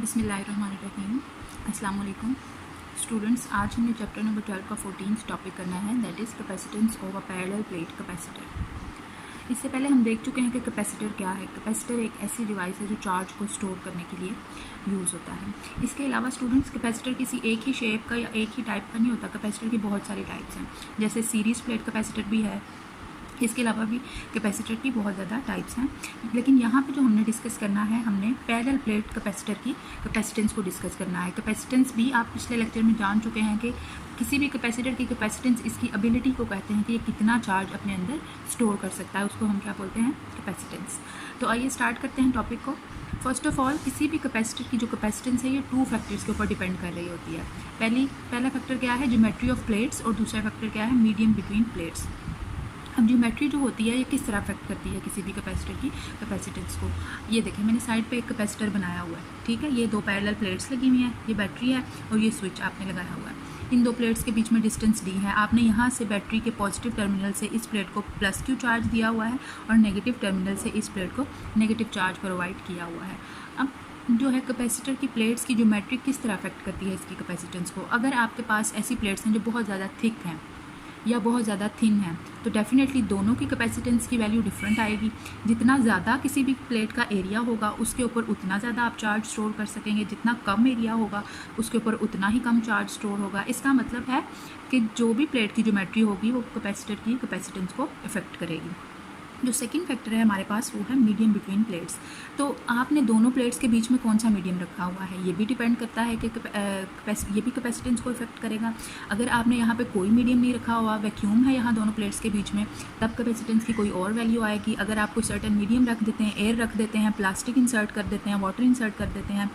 बिस्मिल्लाहिर्रहमानिर्रहीम। अस्सलाम वालेकुम स्टूडेंट्स। आज हमने चैप्टर नंबर 12 का 14th टॉपिक करना है, that is capacitance of a parallel plate capacitor. इससे पहले हम देख चुके हैं कि कैपेसिटर क्या है। कैपेसिटर एक ऐसी डिवाइस है जो चार्ज को स्टोर करने के लिए यूज़ होता है। इसके अलावा स्टूडेंट्स, कैपेसिटर किसी एक ही शेप का या एक ही टाइप का नहीं होता। कैपेसिटर की बहुत सारी टाइप्स हैं, जैसे सीरीज़ प्लेट कैपेसिटर भी है। इसके अलावा भी कैपेसिटर की बहुत ज़्यादा टाइप्स हैं, लेकिन यहाँ पे जो हमने डिस्कस करना है, हमने पैरेलल प्लेट कैपेसिटर की कैपेसिटेंस को डिस्कस करना है। कैपेसिटेंस भी आप पिछले लेक्चर में जान चुके हैं कि किसी भी कैपेसिटर की कैपेसिटेंस इसकी एबिलिटी को कहते हैं कि ये कितना चार्ज अपने अंदर स्टोर कर सकता है, उसको हम क्या बोलते हैं, कैपेसिटेंस। तो आइए स्टार्ट करते हैं टॉपिक को। फर्स्ट ऑफ ऑल, किसी भी कैपेसिटर की जो कैपेसिटेंस है ये 2 फैक्टर्स के ऊपर डिपेंड कर रही होती है। पहला फैक्टर क्या है, ज्योमेट्री ऑफ प्लेट्स, और दूसरा फैक्टर क्या है, मीडियम बिटवीन प्लेट्स। अब ज्योमेट्री जो होती है ये किस तरह अफेक्ट करती है किसी भी कैपेसिटर की कैपेसिटेंस को। ये देखें, मैंने साइड पे एक कैपेसिटर बनाया हुआ है, ठीक है। ये 2 पैरेलल प्लेट्स लगी हुई हैं, ये बैटरी है और ये स्विच आपने लगाया हुआ है। इन 2 प्लेट्स के बीच में डिस्टेंस डी है। आपने यहाँ से बैटरी के पॉजिटिव टर्मिनल से इस प्लेट को प्लस क्यू चार्ज दिया हुआ है और नेगेटिव टर्मिनल से इस प्लेट को नेगेटिव चार्ज प्रोवाइड किया हुआ है। अब जो है कैपेसिटर की प्लेट्स की ज्योमेट्री किस तरह अफेक्ट करती है इसकी कैपेसिटेंस को। अगर आपके पास ऐसी प्लेट्स हैं जो बहुत ज़्यादा थिक हैं या बहुत ज़्यादा थिन है, तो डेफिनेटली दोनों की कैपेसिटेंस की वैल्यू डिफरेंट आएगी। जितना ज़्यादा किसी भी प्लेट का एरिया होगा उसके ऊपर उतना ज़्यादा आप चार्ज स्टोर कर सकेंगे, जितना कम एरिया होगा उसके ऊपर उतना ही कम चार्ज स्टोर होगा। इसका मतलब है कि जो भी प्लेट की ज्योमेट्री होगी वो कैपेसिटर की कैपेसिटेंस को इफेक्ट करेगी। जो सेकंड फैक्टर है हमारे पास वो है मीडियम बिटवीन प्लेट्स। तो आपने दोनों प्लेट्स के बीच में कौन सा मीडियम रखा हुआ है ये भी डिपेंड करता है कि ये भी कैपेसिटेंस को इफेक्ट करेगा। अगर आपने यहाँ पे कोई मीडियम नहीं रखा हुआ, वैक्यूम है यहाँ दोनों प्लेट्स के बीच में, तब कैपेसिटेंस की कोई और वैल्यू आएगी। अगर आप कोई सर्टेन मीडियम रख देते हैं, एयर रख देते हैं, प्लास्टिक इंसर्ट कर देते हैं, वाटर इंसर्ट कर देते हैं,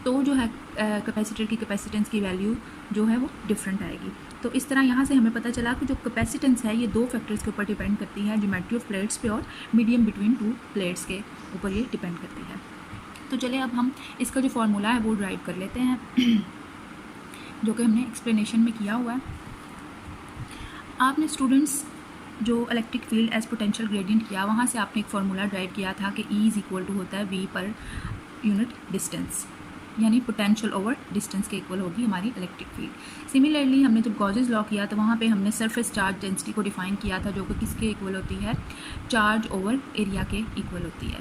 तो जो है कैपेसिटर की कैपेसिटेंस की वैल्यू जो है वो डिफरेंट आएगी। तो इस तरह यहाँ से हमें पता चला कि जो कैपेसिटेंस है ये 2 फैक्टर्स के ऊपर डिपेंड करती है, ज्योमेट्री ऑफ प्लेट्स पे और मीडियम बिटवीन 2 प्लेट्स के ऊपर ये डिपेंड करती है। तो चलिए अब हम इसका जो फॉर्मूला है वो ड्राइव कर लेते हैं जो कि हमने एक्सप्लेनेशन में किया हुआ है। आपने स्टूडेंट्स जो electric field as potential gradient किया, वहाँ से आपने एक फार्मूला ड्राइव किया था कि E इज़ इक्वल टू होता है V पर यूनिट डिस्टेंस, यानी पोटेंशियल ओवर डिस्टेंस के इक्वल होगी हमारी इलेक्ट्रिक फील्ड। सिमिलरली हमने जब गॉसेस लॉ किया तो वहाँ पे हमने सरफेस चार्ज डेंसिटी को डिफाइन किया था, जो कि किसके इक्वल होती है, चार्ज ओवर एरिया के इक्वल होती है।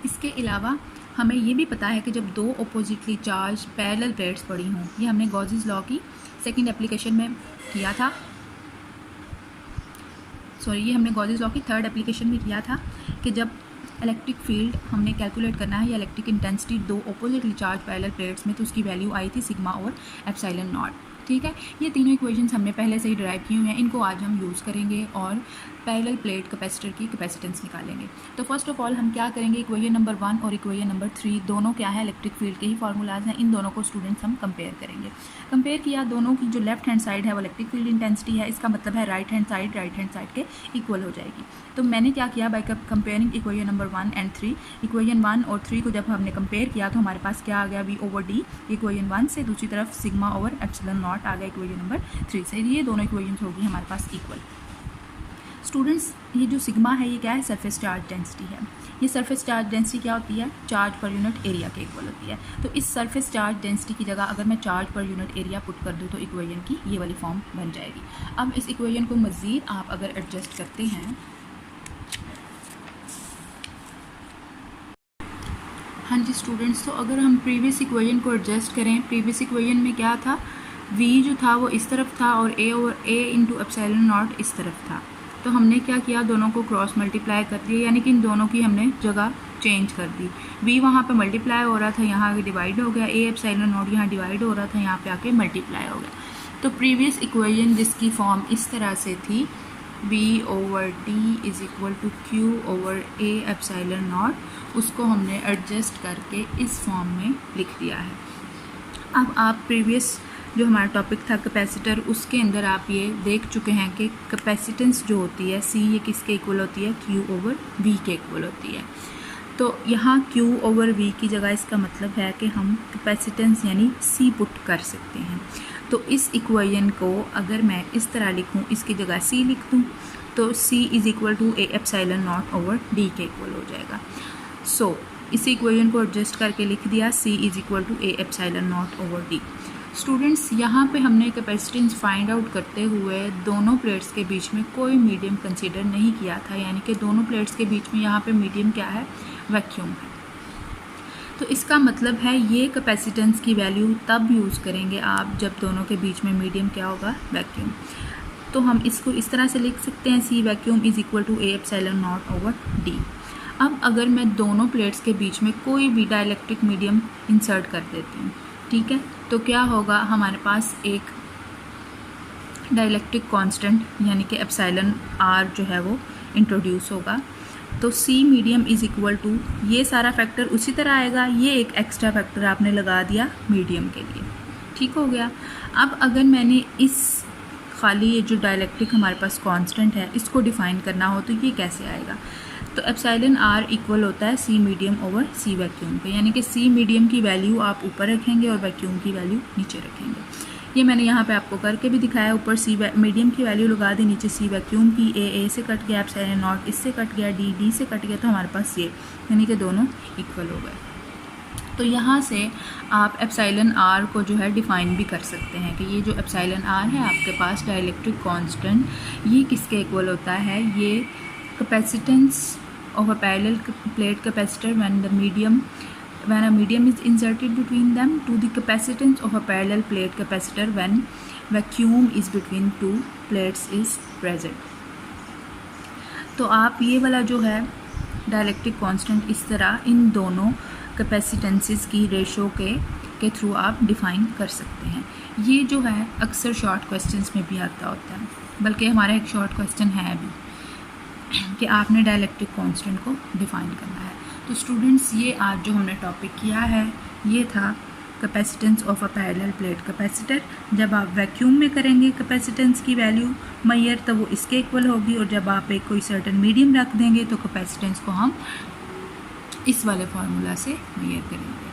इसके अलावा हमें ये भी पता है कि जब 2 अपोजिटली चार्ज पैरेलल प्लेट्स पड़ी हों, ये हमने गॉसेस लॉ की सेकेंड एप्लीकेशन में किया था, ये हमने गॉसेस लॉ की थर्ड एप्लीकेशन में किया था कि जब इलेक्ट्रिक फील्ड हमने कैलकुलेट करना है या electric intensity 2 oppositely charge parallel plates में, तो उसकी वैल्यू आई थी सिग्मा और एप्सिलॉन नॉट, ठीक है। ये तीनों इक्वेशंस हमने पहले से ही ड्राइव की हुई हैं, इनको आज हम यूज़ करेंगे और पैरेलल प्लेट कैपेसिटर की कैपेसिटेंस निकालेंगे। तो फर्स्ट ऑफ ऑल हम क्या करेंगे, इक्वेशन नंबर 1 और इक्वेशन नंबर 3 दोनों क्या है, इलेक्ट्रिक फील्ड के ही फार्मूलाज हैं। इन दोनों को स्टूडेंट्स हम कंपेयर करेंगे। कंपेयर किया, दोनों की जो लेफ्ट हैंड साइड है वो इलेक्ट्रिक फील्ड इंटेंसिटी है, इसका मतलब है राइट हैंड साइड के इक्वल हो जाएगी। तो मैंने क्या किया, by comparing equation number 1 and 3, equation 1 और 3 को जब हमने कंपेयर किया तो हमारे पास क्या आ गया, V/D इक्वेशन 1 से, दूसरी तरफ सिग्मा ओवर एप्सिलॉन नॉट आ गया इक्वेशन नंबर 3 से। ये दोनों इक्वेशंस होगी हमारे पास इक्वल। स्टूडेंट्स, ये जो सिग्मा है ये क्या है, सरफेस चार्ज डेंसिटी है। ये सरफेस चार्ज डेंसिटी क्या होती है, चार्ज पर यूनिट एरिया के इक्वल होती है। तो इस सरफेस चार्ज डेंसिटी की जगह अगर मैं charge per unit area put कर दूँ तो इक्वेशन की ये वाली फॉर्म बन जाएगी। अब इस इक्वेशन को मज़ीद आप अगर एडजस्ट करते हैं, हाँ जी स्टूडेंट्स, तो अगर हम प्रीवियस इक्वेशन को एडजस्ट करें, प्रीवियस इक्वेशन में क्या था, V जो था वो इस तरफ था और A इंटू एप्सिलॉन नॉट इस तरफ था। तो हमने क्या किया, दोनों को क्रॉस मल्टीप्लाई कर दिया, यानी कि इन दोनों की हमने जगह चेंज कर दी। V वहाँ पे मल्टीप्लाई हो रहा था, यहाँ आके डिवाइड हो गया, A एप्सिलॉन नॉट यहाँ डिवाइड हो रहा था, यहाँ पे आके मल्टीप्लाई हो गया। तो प्रीवियस इक्वेशन जिसकी फॉर्म इस तरह से थी, V/D is equal to Q/A epsilon naught, उसको हमने एडजस्ट करके इस फॉर्म में लिख दिया है। अब आप प्रीवियस जो हमारा टॉपिक था कैपेसिटर, उसके अंदर आप ये देख चुके हैं कि कैपेसिटेंस जो होती है C, ये किसके इक्वल होती है, Q/V के इक्वल होती है। तो यहाँ Q/V की जगह इसका मतलब है कि हम कैपेसिटेंस यानी C पुट कर सकते हैं। तो इस इक्वेशन को अगर मैं इस तरह लिखूँ, इसकी जगह C लिख दूँ, तो C is equal to A epsilon naught over D के इक्वल हो जाएगा। सो इसी इक्वेशन को एडजस्ट करके लिख दिया C is equal to A epsilon naught over D। Students यहाँ पे हमने कैपेसिटेंस फाइंड आउट करते हुए दोनों प्लेट्स के बीच में कोई मीडियम कंसीडर नहीं किया था, यानी कि दोनों प्लेट्स के बीच में यहाँ पे मीडियम क्या है, वैक्यूम है। तो इसका मतलब है ये कैपेसिटेंस की वैल्यू तब यूज़ करेंगे आप जब दोनों के बीच में मीडियम क्या होगा, वैक्यूम। तो हम इसको इस तरह से लिख सकते हैं C vacuum is equal to A epsilon naught over D। अब अगर मैं दोनों प्लेट्स के बीच में कोई भी डाइलेक्ट्रिक मीडियम इंसर्ट कर देती हूँ, ठीक है, तो क्या होगा, हमारे पास एक डाइलेक्ट्रिक कांस्टेंट यानी कि एप्सिलॉन R जो है वो इंट्रोड्यूस होगा। तो C medium is equal to, ये सारा फैक्टर उसी तरह आएगा, ये एक एक्स्ट्रा फैक्टर आपने लगा दिया मीडियम के लिए, ठीक हो गया। अब अगर मैंने इस खाली ये जो डाइलेक्ट्रिक हमारे पास कांस्टेंट है इसको डिफ़ाइन करना हो तो ये कैसे आएगा, तो एप्सिलॉन R इक्वल होता है C medium over C vacuum पे, यानी कि C मीडियम की वैल्यू आप ऊपर रखेंगे और वैक्यूम की वैल्यू नीचे रखेंगे। ये मैंने यहाँ पे आपको करके भी दिखाया, ऊपर C मीडियम की वैल्यू लगा दी, नीचे C वैक्यूम की, A से कट गया, एप्सिलॉन नॉट इससे कट गया, D से कट गया, तो हमारे पास ये यानी कि दोनों इक्वल हो गए। तो यहाँ से आप एप्सिलॉन R को जो है डिफ़ाइन भी कर सकते हैं कि ये जो एप्सिलॉन R है आपके पास डाइलेक्ट्रिक कांस्टेंट, ये किसके इक्वल होता है, ये capacitance of a parallel plate capacitor when a medium is inserted between them to the capacitance of a parallel plate capacitor when vacuum is between two plates is present। तो आप ये वाला जो है डाइलेक्ट्रिक कांस्टेंट इस तरह इन दोनों कैपेसिटेंसेस की रेशो के थ्रू आप डिफ़ाइन कर सकते हैं। ये जो है अक्सर शॉर्ट क्वेश्चंस में भी आता होता है, बल्कि हमारा एक शॉर्ट क्वेश्चन है अभी कि आपने डाइलेक्ट्रिक कांस्टेंट को डिफ़ाइन करना है। तो स्टूडेंट्स ये आज जो हमने टॉपिक किया है ये था capacitance of a parallel plate capacitor. जब आप वैक्यूम में करेंगे कैपेसिटेंस की वैल्यू मैयर तो वो इसके इक्वल होगी, और जब आप एक कोई सर्टेन मीडियम रख देंगे तो कैपेसिटेंस को हम इस वाले फार्मूला से मैयर करेंगे।